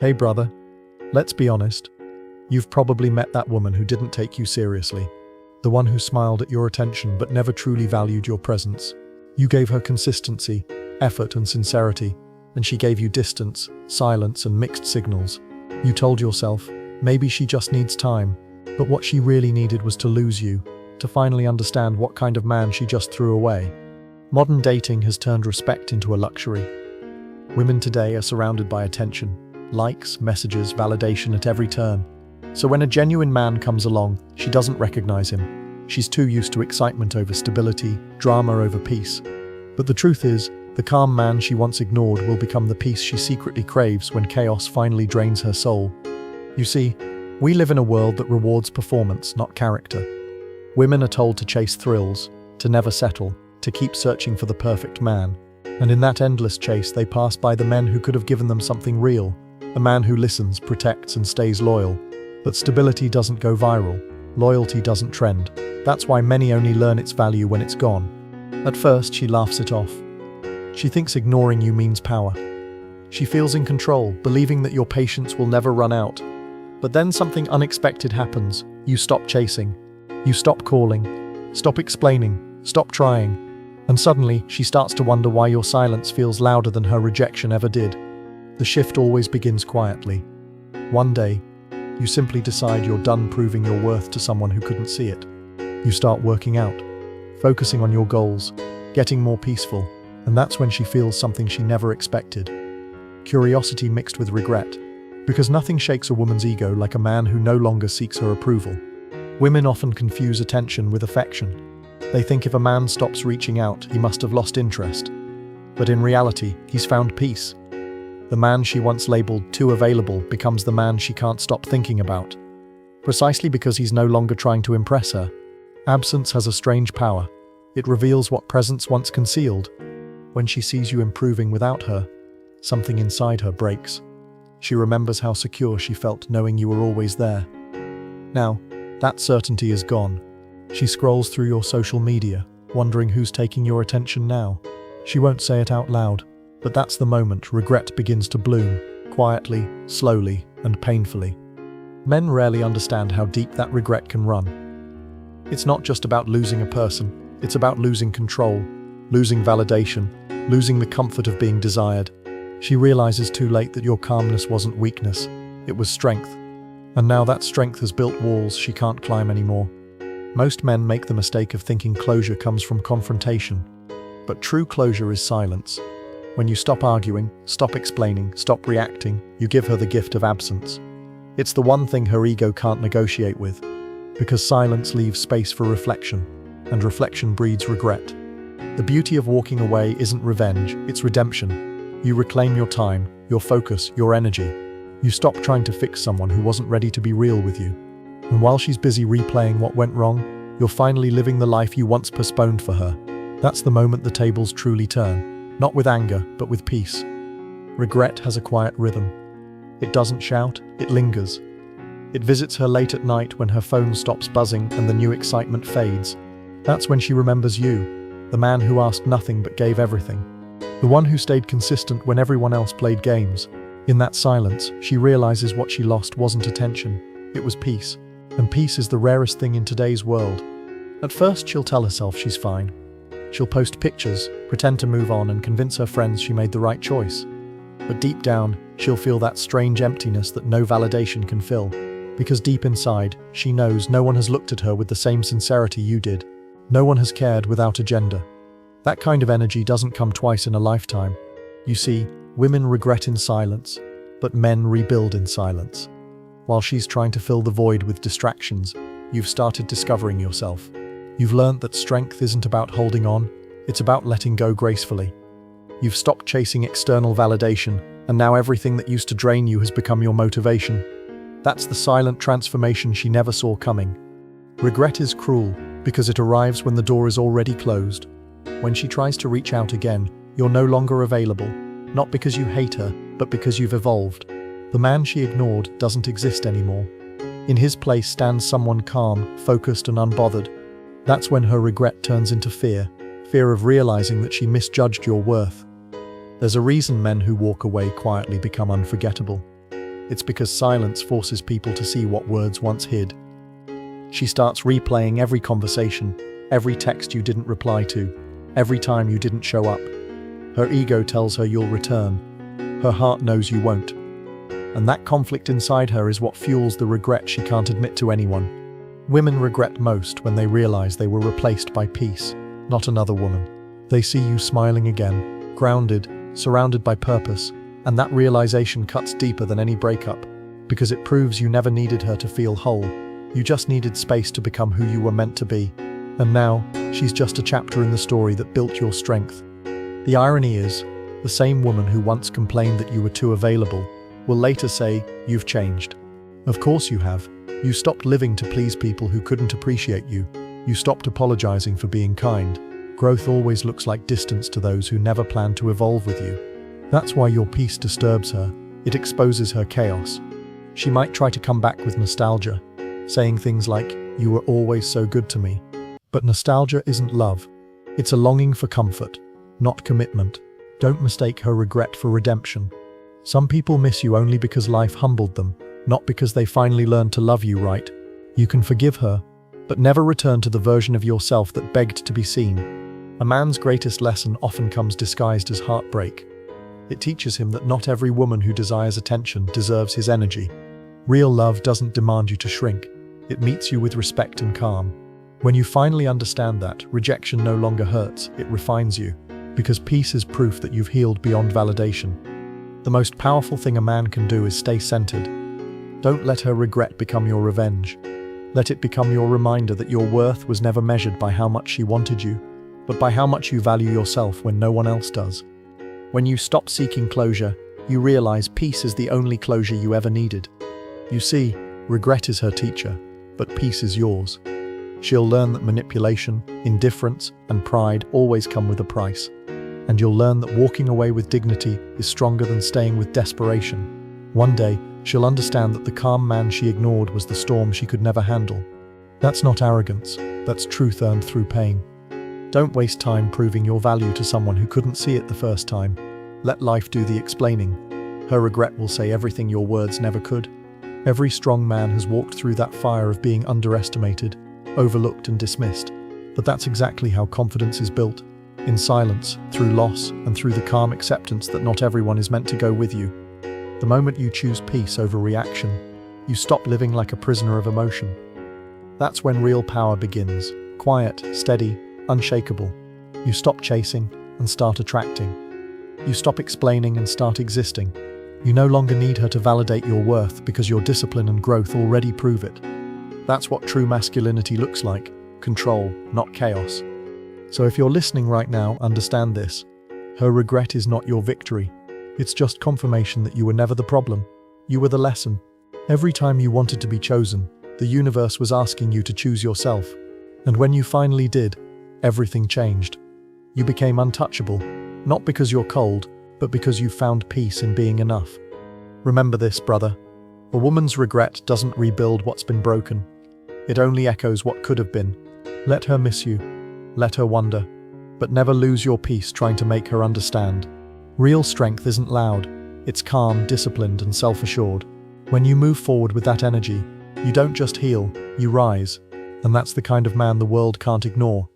Hey brother, let's be honest. You've probably met that woman who didn't take you seriously. The one who smiled at your attention but never truly valued your presence. You gave her consistency, effort and sincerity, and she gave you distance, silence and mixed signals. You told yourself, maybe she just needs time, but what she really needed was to lose you, to finally understand what kind of man she just threw away. Modern dating has turned respect into a luxury. Women today are surrounded by attention, likes, messages, validation at every turn. So when a genuine man comes along, she doesn't recognize him. She's too used to excitement over stability, drama over peace. But the truth is, the calm man she once ignored will become the peace she secretly craves when chaos finally drains her soul. You see, we live in a world that rewards performance, not character. Women are told to chase thrills, to never settle, to keep searching for the perfect man. And in that endless chase, they pass by the men who could have given them something real. A man who listens, protects, and stays loyal. But stability doesn't go viral. Loyalty doesn't trend. That's why many only learn its value when it's gone. At first, she laughs it off. She thinks ignoring you means power. She feels in control, believing that your patience will never run out. But then something unexpected happens. You stop chasing. You stop calling. Stop explaining. Stop trying. And suddenly, she starts to wonder why your silence feels louder than her rejection ever did. The shift always begins quietly. One day, you simply decide you're done proving your worth to someone who couldn't see it. You start working out, focusing on your goals, getting more peaceful, and that's when she feels something she never expected. Curiosity mixed with regret, because nothing shakes a woman's ego like a man who no longer seeks her approval. Women often confuse attention with affection. They think if a man stops reaching out, he must have lost interest. But in reality, he's found peace. The man she once labeled too available becomes the man she can't stop thinking about. Precisely because he's no longer trying to impress her. Absence has a strange power. It reveals what presence once concealed. When she sees you improving without her, something inside her breaks. She remembers how secure she felt knowing you were always there. Now, that certainty is gone. She scrolls through your social media, wondering who's taking your attention now. She won't say it out loud, but that's the moment regret begins to bloom, quietly, slowly, and painfully. Men rarely understand how deep that regret can run. It's not just about losing a person, it's about losing control, losing validation, losing the comfort of being desired. She realizes too late that your calmness wasn't weakness, it was strength. And now that strength has built walls she can't climb anymore. Most men make the mistake of thinking closure comes from confrontation. But true closure is silence. When you stop arguing, stop explaining, stop reacting, you give her the gift of absence. It's the one thing her ego can't negotiate with. Because silence leaves space for reflection, and reflection breeds regret. The beauty of walking away isn't revenge, it's redemption. You reclaim your time, your focus, your energy. You stop trying to fix someone who wasn't ready to be real with you. And while she's busy replaying what went wrong, you're finally living the life you once postponed for her. That's the moment the tables truly turn. Not with anger, but with peace. Regret has a quiet rhythm. It doesn't shout, it lingers. It visits her late at night when her phone stops buzzing and the new excitement fades. That's when she remembers you, the man who asked nothing but gave everything. The one who stayed consistent when everyone else played games. In that silence, she realizes what she lost wasn't attention, it was peace. And peace is the rarest thing in today's world. At first, she'll tell herself she's fine. She'll post pictures, pretend to move on and convince her friends she made the right choice. But deep down, she'll feel that strange emptiness that no validation can fill. Because deep inside, she knows no one has looked at her with the same sincerity you did. No one has cared without agenda. That kind of energy doesn't come twice in a lifetime. You see, women regret in silence, but men rebuild in silence. While she's trying to fill the void with distractions, you've started discovering yourself. You've learned that strength isn't about holding on, it's about letting go gracefully. You've stopped chasing external validation, and now everything that used to drain you has become your motivation. That's the silent transformation she never saw coming. Regret is cruel, because it arrives when the door is already closed. When she tries to reach out again, you're no longer available, not because you hate her, but because you've evolved. The man she ignored doesn't exist anymore. In his place stands someone calm, focused, and unbothered. That's when her regret turns into fear of realizing that she misjudged your worth. There's a reason men who walk away quietly become unforgettable. It's because silence forces people to see what words once hid. She starts replaying every conversation, every text you didn't reply to, every time you didn't show up. Her ego tells her you'll return. Her heart knows you won't. And that conflict inside her is what fuels the regret she can't admit to anyone. Women regret most when they realize they were replaced by peace, not another woman. They see you smiling again, grounded, surrounded by purpose, and that realization cuts deeper than any breakup, because it proves you never needed her to feel whole. You just needed space to become who you were meant to be. And now, she's just a chapter in the story that built your strength. The irony is, the same woman who once complained that you were too available will later say, "You've changed." Of course you have. You stopped living to please people who couldn't appreciate you. You stopped apologizing for being kind. Growth always looks like distance to those who never planned to evolve with you. That's why your peace disturbs her. It exposes her chaos. She might try to come back with nostalgia, saying things like, "You were always so good to me." But nostalgia isn't love. It's a longing for comfort, not commitment. Don't mistake her regret for redemption. Some people miss you only because life humbled them, not because they finally learned to love you right. You can forgive her, but never return to the version of yourself that begged to be seen. A man's greatest lesson often comes disguised as heartbreak. It teaches him that not every woman who desires attention deserves his energy. Real love doesn't demand you to shrink. It meets you with respect and calm. When you finally understand that, rejection no longer hurts, it refines you. Because peace is proof that you've healed beyond validation. The most powerful thing a man can do is stay centered. Don't let her regret become your revenge. Let it become your reminder that your worth was never measured by how much she wanted you, but by how much you value yourself when no one else does. When you stop seeking closure, you realize peace is the only closure you ever needed. You see, regret is her teacher, but peace is yours. She'll learn that manipulation, indifference, and pride always come with a price. And you'll learn that walking away with dignity is stronger than staying with desperation. One day, she'll understand that the calm man she ignored was the storm she could never handle. That's not arrogance, that's truth earned through pain. Don't waste time proving your value to someone who couldn't see it the first time. Let life do the explaining. Her regret will say everything your words never could. Every strong man has walked through that fire of being underestimated, overlooked and dismissed. But that's exactly how confidence is built. In silence, through loss, and through the calm acceptance that not everyone is meant to go with you. The moment you choose peace over reaction, you stop living like a prisoner of emotion. That's when real power begins. Quiet, steady, unshakable. You stop chasing and start attracting. You stop explaining and start existing. You no longer need her to validate your worth because your discipline and growth already prove it. That's what true masculinity looks like. Control, not chaos. So if you're listening right now, understand this. Her regret is not your victory. It's just confirmation that you were never the problem. You were the lesson. Every time you wanted to be chosen, the universe was asking you to choose yourself. And when you finally did, everything changed. You became untouchable, not because you're cold, but because you found peace in being enough. Remember this, brother. A woman's regret doesn't rebuild what's been broken. It only echoes what could have been. Let her miss you. Let her wonder. But never lose your peace trying to make her understand. Real strength isn't loud. It's calm, disciplined, and self-assured. When you move forward with that energy, you don't just heal, you rise. And that's the kind of man the world can't ignore.